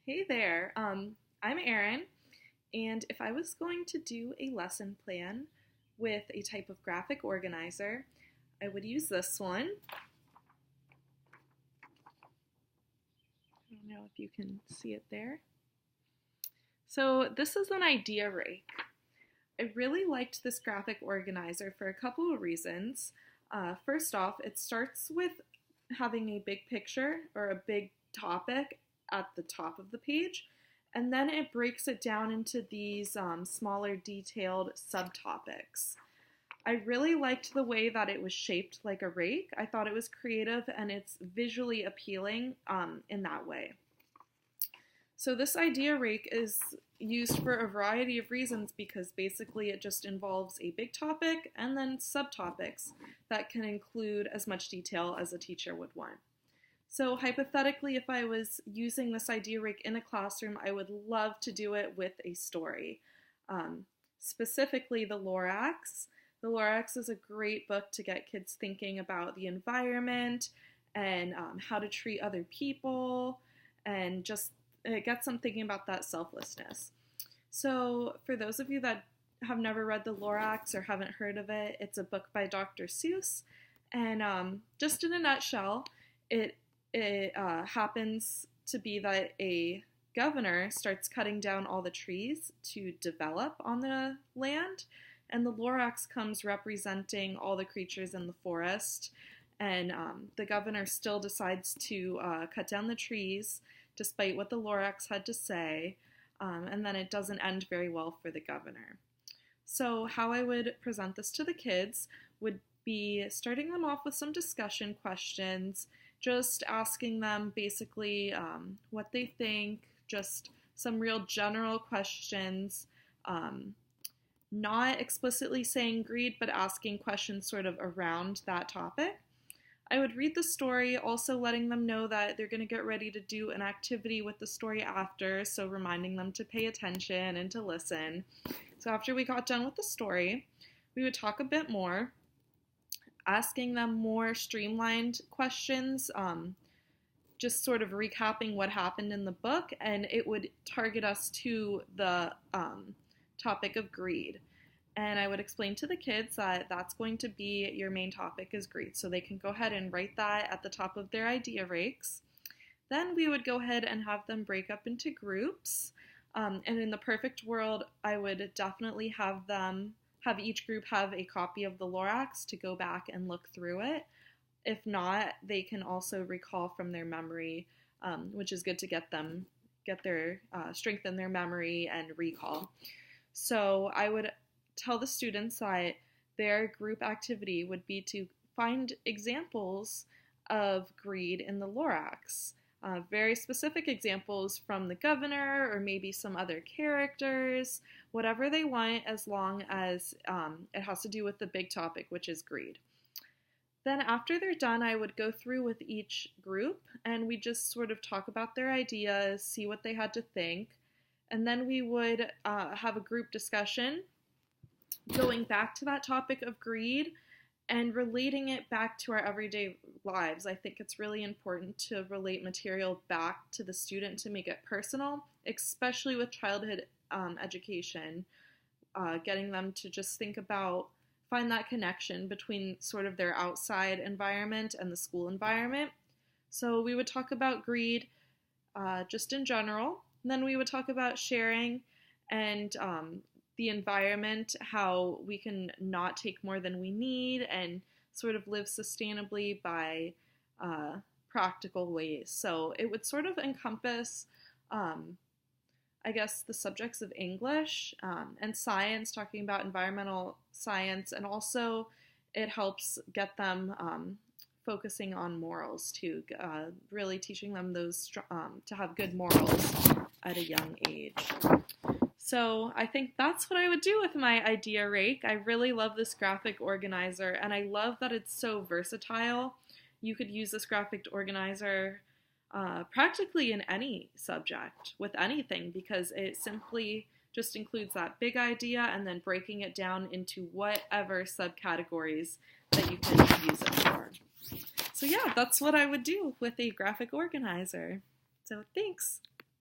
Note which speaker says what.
Speaker 1: Hey there, I'm Erin, and if I was going to do a lesson plan with a type of graphic organizer, I would use this one. I don't know if you can see it there. So this is an idea rake. I really liked this graphic organizer for a couple of reasons. First off, it starts with having a big picture or a big topic at the top of the page, and then it breaks it down into these smaller detailed subtopics. I really liked the way that it was shaped like a rake. I thought it was creative and it's visually appealing in that way. So this idea rake is used for a variety of reasons because basically it just involves a big topic and then subtopics that can include as much detail as a teacher would want. So hypothetically, if I was using this idea rake in a classroom, I would love to do it with a story. Specifically the Lorax. The Lorax is a great book to get kids thinking about the environment and how to treat other people, and just it gets them thinking about that selflessness. So for those of you that have never read the Lorax or haven't heard of it, it's a book by Dr. Seuss, and just in a nutshell, it happens to be that a governor starts cutting down all the trees to develop on the land, and the Lorax comes representing all the creatures in the forest, and the governor still decides to cut down the trees despite what the Lorax had to say, and then it doesn't end very well for the governor. So how I would present this to the kids would be starting them off with some discussion questions, just asking them basically what they think, just some real general questions, not explicitly saying greed, but asking questions sort of around that topic. I would read the story, also letting them know that they're going to get ready to do an activity with the story after, so reminding them to pay attention and to listen. So after we got done with the story, we would talk a bit more, asking them more streamlined questions, just sort of recapping what happened in the book, and it would target us to the topic of greed. And I would explain to the kids that that's going to be your main topic is greed. So they can go ahead and write that at the top of their idea rakes. Then we would go ahead and have them break up into groups. And in the perfect world, I would definitely have each group have a copy of the Lorax to go back and look through it. If not, they can also recall from their memory, which is good to strengthen their memory and recall. So I would tell the students that their group activity would be to find examples of greed in the Lorax. Very specific examples from the governor or maybe some other characters, whatever they want, as long as it has to do with the big topic, which is greed. Then after they're done, I would go through with each group and we just sort of talk about their ideas, see what they had to think, and then we would have a group discussion going back to that topic of greed and relating it back to our everyday lives. I think it's really important to relate material back to the student to make it personal, especially with childhood education, getting them to just find that connection between sort of their outside environment and the school environment. So we would talk about greed just in general. And then we would talk about sharing and the environment, how we can not take more than we need and sort of live sustainably by practical ways. So it would sort of encompass, I guess, the subjects of English and science, talking about environmental science, and also it helps get them focusing on morals too, really teaching them those to have good morals at a young age. So I think that's what I would do with my idea rake. I really love this graphic organizer, and I love that it's so versatile. You could use this graphic organizer practically in any subject, with anything, because it simply just includes that big idea and then breaking it down into whatever subcategories that you can use it for. So yeah, that's what I would do with a graphic organizer. So thanks.